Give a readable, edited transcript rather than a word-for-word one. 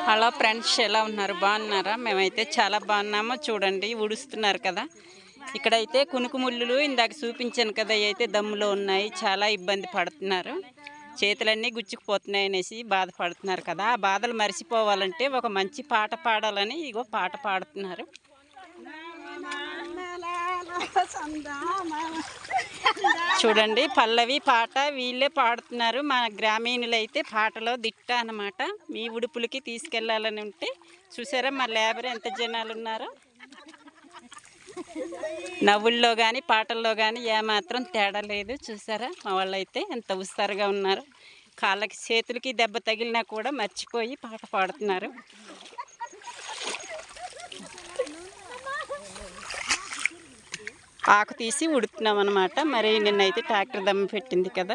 Hello friends, ఎలా ఉన్నారు? బాగున్నారా? మేమైతే చాలా బాగున్నాము. చూడండి, ఉడుస్తున్నారు కదా. ఇక్కడైతే కునుకు ముళ్ళులు ఇందాక చూపించాను కదా, అయితే దమ్ములో ఉన్నాయి. చాలా ఇబ్బంది పడుతున్నారు, చేతులన్నీ గుచ్చుకుపోతున్నాయి అనేసి బాధపడుతున్నారు కదా. ఆ బాధలు మర్చిపోవాలంటే ఒక మంచి పాట పాడాలని ఇగో పాట పాడుతున్నారు. చూడండి, పల్లవి పాట వీళ్ళే పాడుతున్నారు. మన గ్రామీణులు అయితే పాటలో దిట్ట అన్నమాట. మీ ఉడుపులకి తీసుకెళ్లాలని ఉంటే చూసారా, మా లేబర్ ఎంత జనాలు ఉన్నారో. నవ్వుల్లో కానీ పాటల్లో కానీ ఏమాత్రం తేడా లేదు. చూసారా, మా వాళ్ళు అయితే ఎంత ఉత్సాహంగా ఉన్నారు. కాళ్ళకి చేతులకి దెబ్బ తగిలినా కూడా మర్చిపోయి పాట పాడుతున్నారు. ఆకు తీసి ఉడుతున్నాం అన్నమాట. మరి నిన్నైతే ట్రాక్టర్ దమ్ము పెట్టింది కదా.